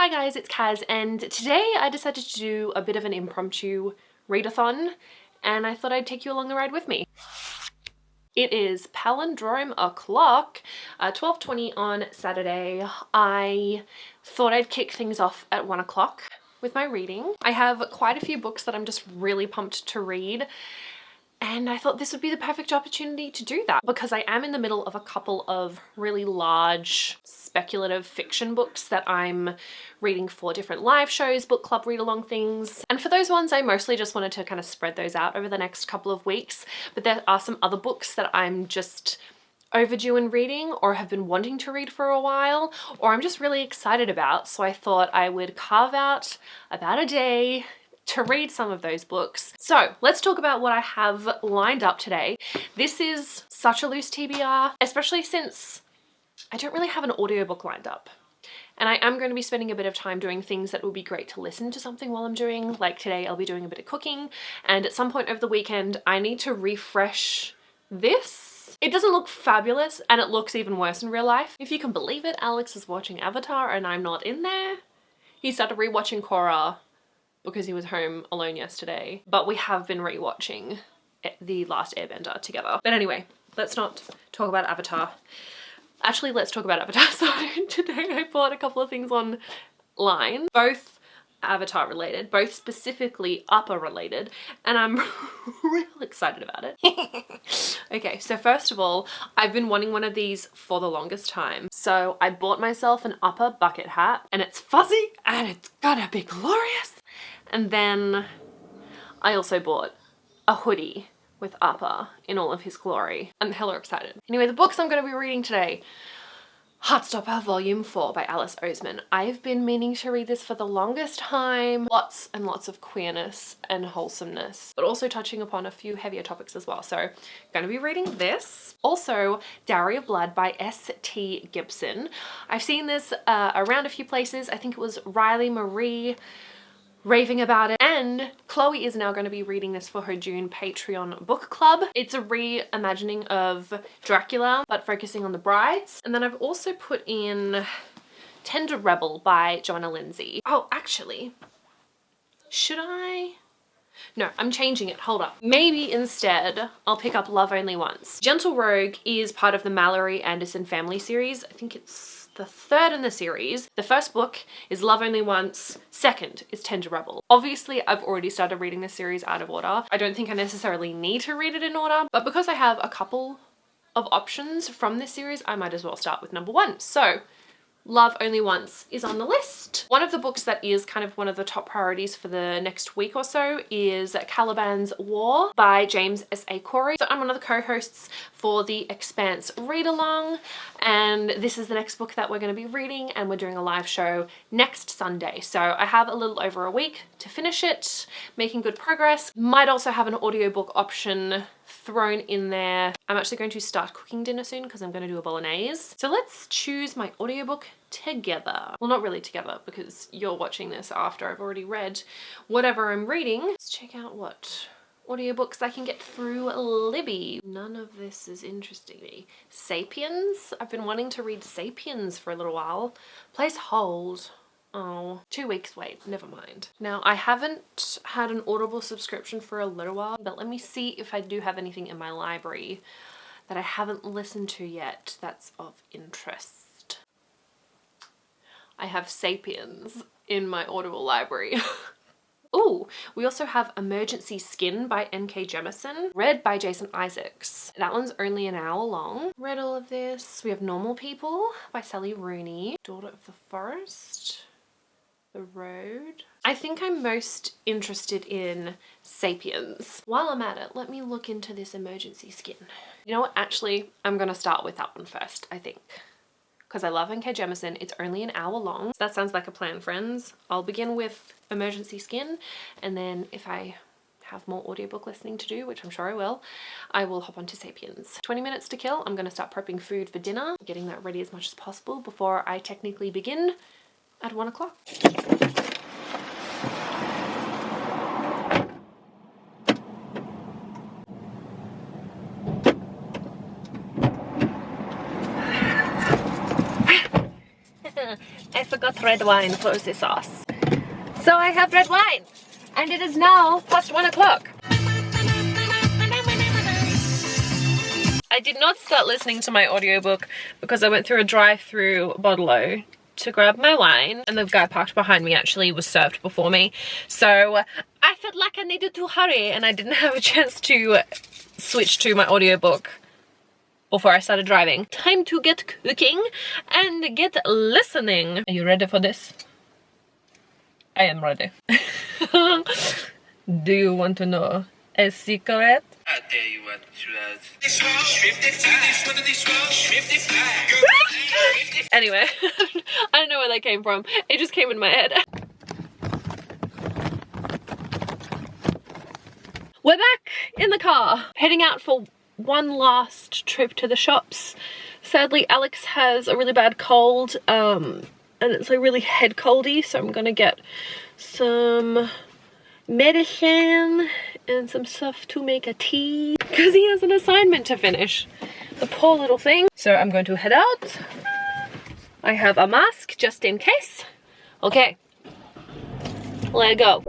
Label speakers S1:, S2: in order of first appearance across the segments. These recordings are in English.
S1: Hi guys, it's Kaz, and today I decided to do a bit of an impromptu readathon, and I thought I'd take you along the ride with me. It is palindrome o'clock, 12:20 on Saturday. I thought I'd kick things off at 1 o'clock with my reading. I have quite a few books that I'm just really pumped to read, and I thought this would be the perfect opportunity to do that because I am in the middle of a couple of really large speculative fiction books that I'm reading for different live shows, book club read-along things. And for those ones, I mostly just wanted to kind of spread those out over the next couple of weeks. But there are some other books that I'm just overdue in reading or have been wanting to read for a while, or I'm just really excited about. So I thought I would carve out about a day to read some of those books. So let's talk about what I have lined up today. This is such a loose TBR, especially since I don't really have an audiobook lined up. And I am going to be spending a bit of time doing things that will be great to listen to something while I'm doing. Like today I'll be doing a bit of cooking, and at some point over the weekend I need to refresh this. It doesn't look fabulous, and it looks even worse in real life. If you can believe it, Alex is watching Avatar and I'm not in there. He started rewatching Korra because he was home alone yesterday, but we have been rewatching The Last Airbender together. But anyway, let's not talk about Avatar. Actually, let's talk about Avatar. So today I bought a couple of things online, both Avatar related, both specifically Upper related, and I'm real excited about it. Okay, so first of all, I've been wanting one of these for the longest time. So I bought myself an Upper bucket hat, and it's fuzzy and it's gonna be glorious. And then I also bought a hoodie with Upper in all of his glory. I'm hella excited. Anyway, the books I'm going to be reading today. Heartstopper Volume 4 by Alice Oseman. I've been meaning to read this for the longest time. Lots and lots of queerness and wholesomeness, but also touching upon a few heavier topics as well. So I'm going to be reading this. Also, Dowry of Blood by S.T. Gibson. I've seen this around a few places. I think it was Riley Marie raving about it, and Chloe is now going to be reading this for her June Patreon book club. It's a reimagining of Dracula, but focusing on the brides. And then I've also put in Tender Rebel by Joanna Lindsay. Oh, actually, should I? No, I'm changing it. Hold up. Maybe instead I'll pick up Love Only Once. Gentle Rogue is part of the Mallory Anderson family series. I think it's the third in the series. The first book is Love Only Once. Second is Tender Rebel. Obviously, I've already started reading this series out of order. I don't think I necessarily need to read it in order, but because I have a couple of options from this series, I might as well start with number 1. So Love Only Once is on the list. One of the books that is kind of one of the top priorities for the next week or so is Caliban's War by James S.A. Corey. So I'm one of the co-hosts for the Expanse read-along, and this is the next book that we're going to be reading, and we're doing a live show next Sunday. So I have a little over a week to finish it, making good progress. Might also have an audiobook option thrown in there. I'm actually going to start cooking dinner soon because I'm going to do a bolognese. So let's choose my audiobook together. Well, not really together because you're watching this after I've already read whatever I'm reading. Let's check out what audiobooks I can get through Libby. None of this is interesting me. Sapiens? I've been wanting to read Sapiens for a little while. Place hold. Oh, 2 weeks wait, never mind. Now, I haven't had an Audible subscription for a little while, but let me see if I do have anything in my library that I haven't listened to yet that's of interest. I have Sapiens in my Audible library. Ooh, we also have Emergency Skin by N.K. Jemisin, read by Jason Isaacs. That one's only an hour long. Read all of this. We have Normal People by Sally Rooney. Daughter of the Forest. The Road. I think I'm most interested in Sapiens. While I'm at it, let me look into this Emergency Skin. You know what? Actually, I'm gonna start with that one first, I think. Because I love N.K. Jemisin. It's only an hour long. So that sounds like a plan, friends. I'll begin with Emergency Skin, and then if I have more audiobook listening to do, which I'm sure I will hop onto Sapiens. 20 minutes to kill. I'm gonna start prepping food for dinner, getting that ready as much as possible before I technically begin at 1 o'clock. I forgot red wine for the sauce. So I have red wine, and it is now past 1 o'clock. I did not start listening to my audiobook because I went through a drive-through bottle-o to grab my wine, and the guy parked behind me actually was served before me. So I felt like I needed to hurry, and I didn't have a chance to switch to my audiobook before I started driving. Time to get cooking and get listening. Are you ready for this? I am ready. Do you want to know a secret?
S2: I tell you what,
S1: Anyway, I don't know where that came from. It just came in my head. We're back in the car, heading out for one last trip to the shops. Sadly, Alex has a really bad cold, and it's like really head coldy, so I'm gonna get some medicine and some stuff to make a tea because he has an assignment to finish. The poor little thing. So I'm going to head out. I have a mask just in case. Okay, let go.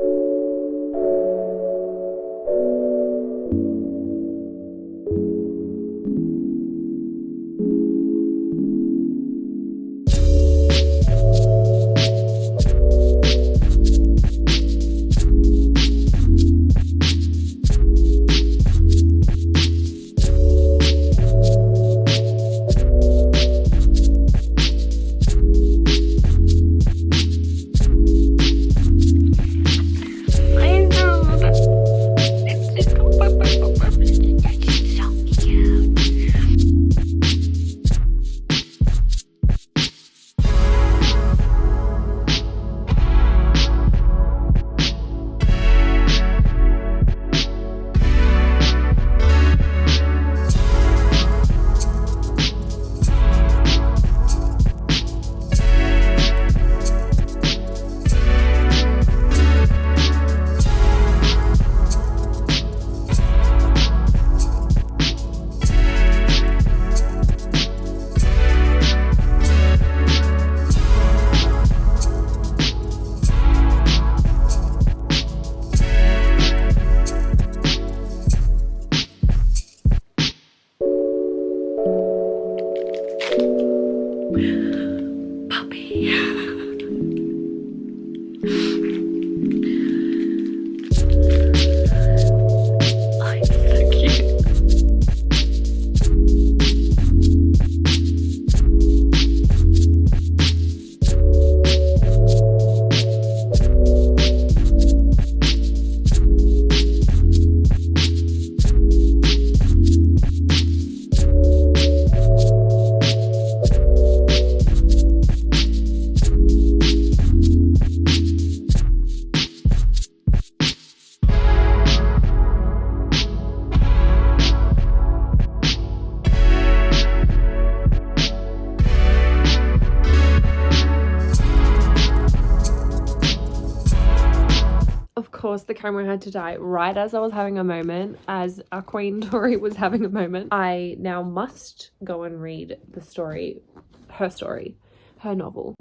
S1: The camera had to die right as I was having a moment, as our Queen Tori was having a moment. I now must go and read the story, her novel.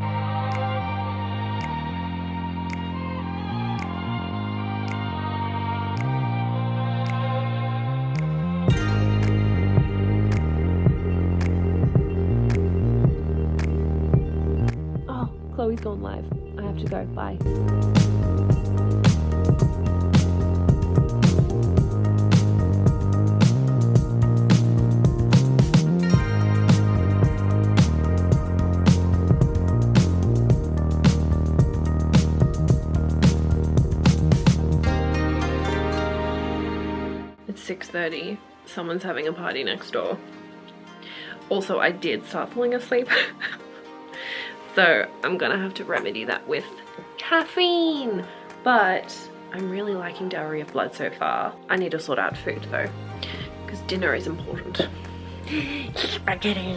S1: Oh, Chloe's gone live. I have to go. Bye. It's 6:30. Someone's having a party next door. Also, I did start falling asleep. So I'm gonna have to remedy that with caffeine. But I'm really liking Diary of Blood so far. I need to sort out food though, because dinner is important. Spaghetti.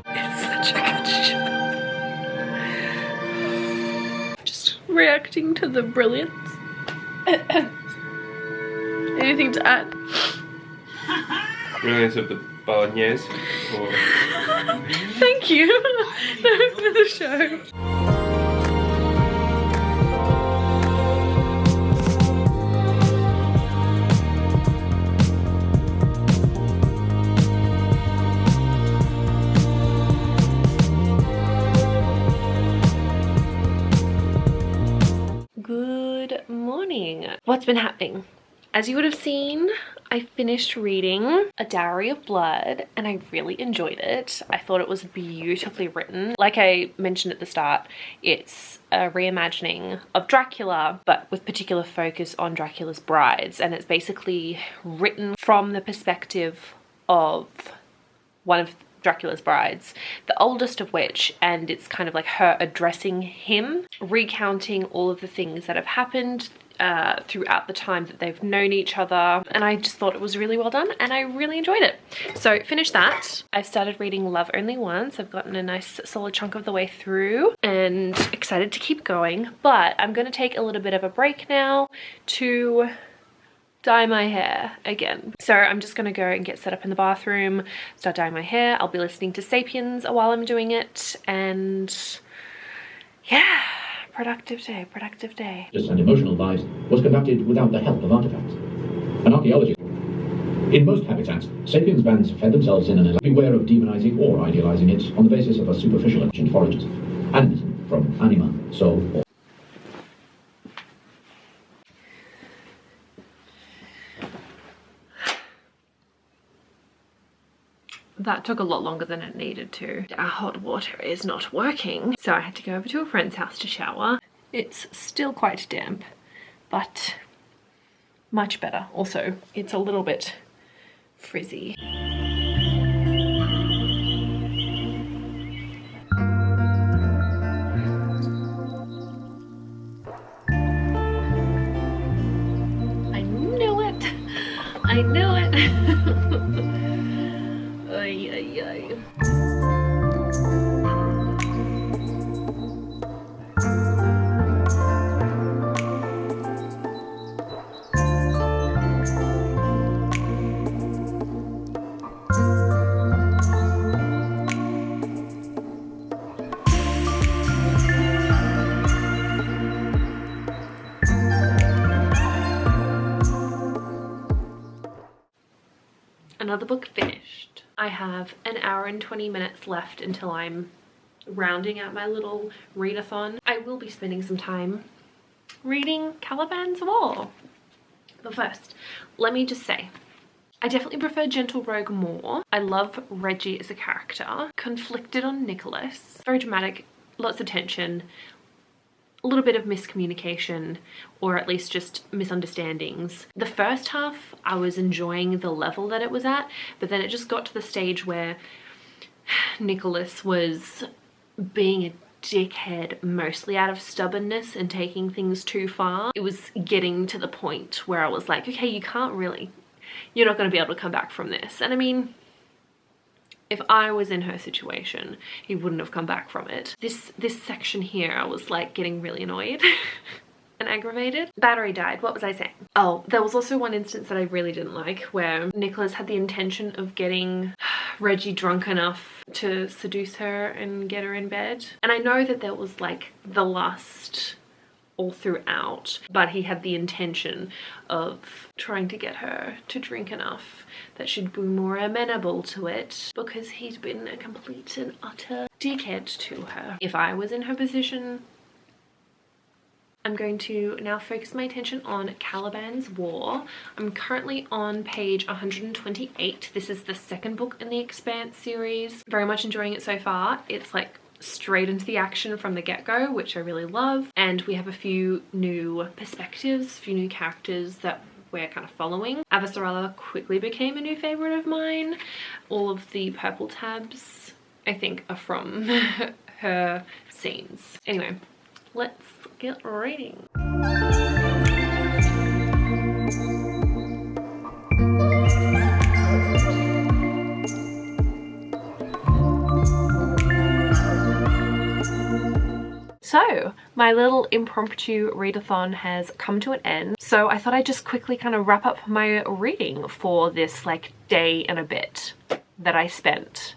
S1: It's such a good show. Just reacting to the brilliance. Anything to add?
S2: Brilliance of the bolognese. Or...
S1: Thank you for the show. Good morning. What's been happening? As you would have seen, I finished reading A Dowry of Blood and I really enjoyed it. I thought it was beautifully written. Like I mentioned at the start, it's a reimagining of Dracula, but with particular focus on Dracula's brides. And it's basically written from the perspective of one of Dracula's brides, the oldest of which, and it's kind of like her addressing him, recounting all of the things that have happened throughout the time that they've known each other. And I just thought it was really well done and I really enjoyed it. So finished that. I've started reading Love Only Once. I've gotten a nice solid chunk of the way through and excited to keep going, but I'm going to take a little bit of a break now to dye my hair again. So I'm just gonna go and get set up in the bathroom, start dyeing my hair. I'll be listening to Sapiens while I'm doing it, and yeah, productive day, productive day.
S3: And emotional lives was conducted without the help of artifacts. An archaeologist. In most habitats, sapiens bands fed themselves in an beware of demonizing or idealizing it on the basis of a superficial ancient forages. Animism from anima, soul, or
S1: that took a lot longer than it needed to. Our hot water is not working, so I had to go over to a friend's house to shower. It's still quite damp, but much better. Also, it's a little bit frizzy. I knew it! I knew it! Ay, ay, ay. Another book finished. I have an hour and 20 minutes left until I'm rounding out my little readathon. I will be spending some time reading Caliban's War. But first, let me just say, I definitely prefer Gentle Rogue more. I love Reggie as a character. Conflicted on Nicholas. Very dramatic, lots of tension, a little bit of miscommunication, or at least just misunderstandings. The first half, I was enjoying the level that it was at, but then it just got to the stage where Nicholas was being a dickhead, mostly out of stubbornness and taking things too far. It was getting to the point where I was like, okay, you're not going to be able to come back from this. And I mean, if I was in her situation, he wouldn't have come back from it. This section here, I was like getting really annoyed and aggravated. Battery died. What was I saying? Oh, there was also one instance that I really didn't like where Nicholas had the intention of getting Reggie drunk enough to seduce her and get her in bed. And I know that there was like the lust all throughout, but he had the intention of trying to get her to drink enough that she'd be more amenable to it, because he'd been a complete and utter dickhead to her. If I was in her position, I'm going to now focus my attention on Caliban's War. I'm currently on page 128. This is the second book in the Expanse series. Very much enjoying it so far. It's like straight into the action from the get-go, which I really love. And we have a few new perspectives, a few new characters that we're kind of following. Avasarala quickly became a new favorite of mine. All of the purple tabs, I think, are from her scenes. Anyway, let's get reading. So my little impromptu readathon has come to an end. So I thought I'd just quickly kind of wrap up my reading for this like day and a bit that I spent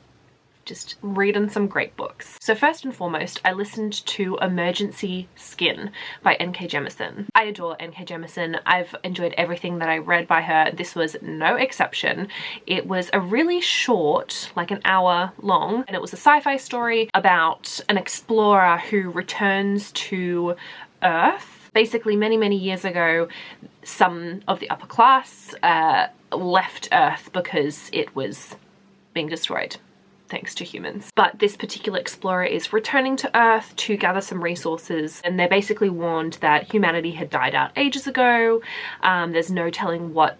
S1: just reading some great books. So first and foremost, I listened to Emergency Skin by N.K. Jemisin. I adore N.K. Jemisin. I've enjoyed everything that I read by her. This was no exception. It was a really short, like an hour long, and it was a sci-fi story about an explorer who returns to Earth. Basically, many years ago, some of the upper class left Earth because it was being destroyed thanks to humans. But this particular explorer is returning to Earth to gather some resources, and they're basically warned that humanity had died out ages ago. There's no telling what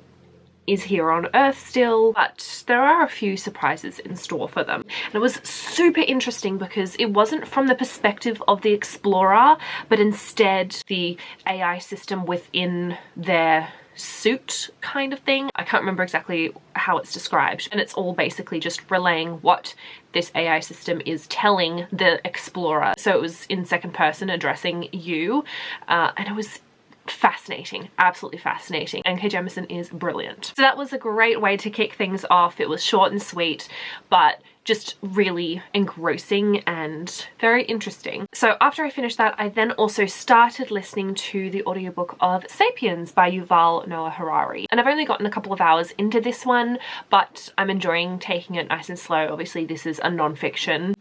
S1: is here on Earth still, but there are a few surprises in store for them. And it was super interesting because it wasn't from the perspective of the explorer, but instead the AI system within their suit kind of thing. I can't remember exactly how it's described, and it's all basically just relaying what this AI system is telling the explorer. So it was in second person addressing you, and it was fascinating, absolutely fascinating. N.K. Jemisin is brilliant. So that was a great way to kick things off. It was short and sweet, but just really engrossing and very interesting. So after I finished that, I then also started listening to the audiobook of Sapiens by Yuval Noah Harari. And I've only gotten a couple of hours into this one, but I'm enjoying taking it nice and slow. Obviously, this is a non-fiction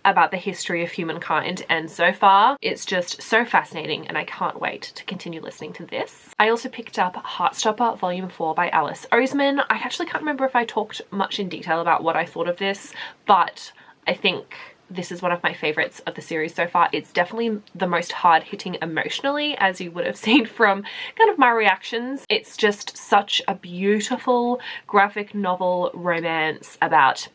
S1: about the history of humankind, and so far it's just so fascinating, and I can't wait to continue listening to this. I also picked up Heartstopper Volume 4 by Alice Oseman. I actually can't remember if I talked much in detail about what I thought of this, but I think this is one of my favorites of the series so far. It's definitely the most hard-hitting emotionally, as you would have seen from kind of my reactions. It's just such a beautiful graphic novel romance about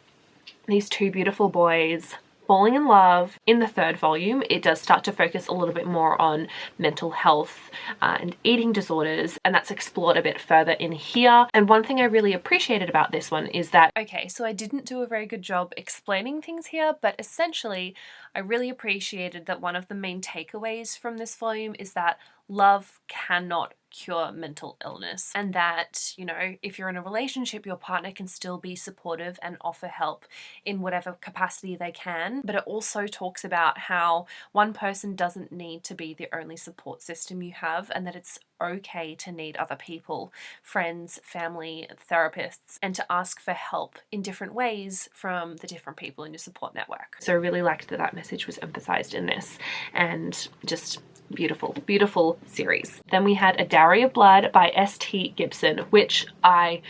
S1: these two beautiful boys falling in love. In the third volume, it does start to focus a little bit more on mental health and eating disorders, and that's explored a bit further in here. And one thing I really appreciated about this one is that, okay, so I didn't do a very good job explaining things here, but essentially I really appreciated that one of the main takeaways from this volume is that love cannot cure mental illness, and that, you know, if you're in a relationship, your partner can still be supportive and offer help in whatever capacity they can. But it also talks about how one person doesn't need to be the only support system you have, and that it's okay to need other people, friends, family, therapists, and to ask for help in different ways from the different people in your support network. So I really liked that that message was emphasized in this, and just beautiful, beautiful series. Then we had A Dowry of Blood by S.T. Gibson, which I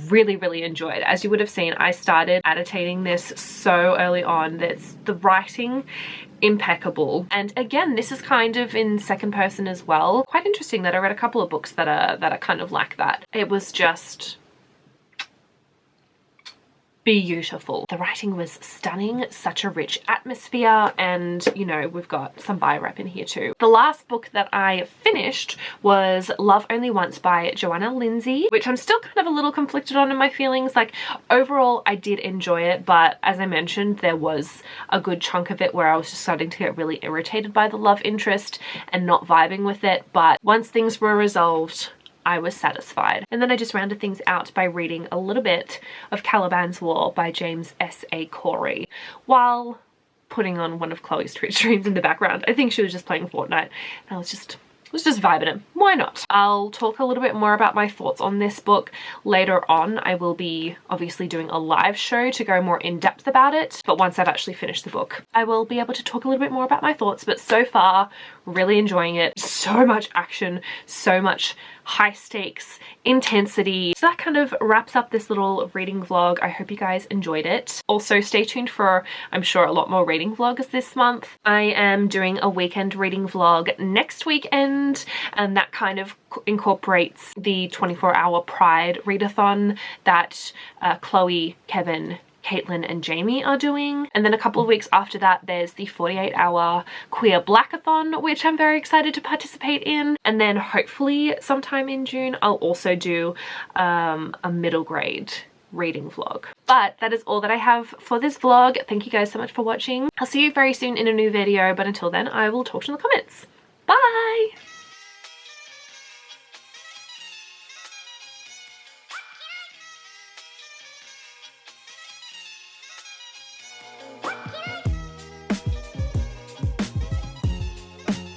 S1: really enjoyed. As you would have seen, I started annotating this so early on. That's the writing impeccable, and again, this is kind of in second person as well. Quite interesting that I read a couple of books that are kind of like that. It was just beautiful. The writing was stunning, such a rich atmosphere, and you know, we've got some bi rep in here too. The last book that I finished was Love Only Once by Joanna Lindsay, which I'm still kind of a little conflicted on in my feelings. Like, overall I did enjoy it, but as I mentioned, there was a good chunk of it where I was just starting to get really irritated by the love interest and not vibing with it. But once things were resolved, I was satisfied. And then I just rounded things out by reading a little bit of Caliban's War by James S.A. Corey while putting on one of Chloe's Twitch streams in the background. I think she was just playing Fortnite, and I was just vibing it. Why not? I'll talk a little bit more about my thoughts on this book later on. I will be obviously doing a live show to go more in depth about it, but once I've actually finished the book, I will be able to talk a little bit more about my thoughts. But so far, really enjoying it. So much action, so much high stakes, intensity. So that kind of wraps up this little reading vlog. I hope you guys enjoyed it. Also, stay tuned for, I'm sure, a lot more reading vlogs this month. I am doing a weekend reading vlog next weekend, and that kind of incorporates the 24-hour Pride readathon that Chloe, Kevin, Caitlin and Jamie are doing. And then a couple of weeks after that, there's the 48-hour Queer Blackathon, which I'm very excited to participate in. And then hopefully sometime in June, I'll also do a middle grade reading vlog. But that is all that I have for this vlog. Thank you guys so much for watching. I'll see you very soon in a new video, but until then I will talk to you in the comments. Bye!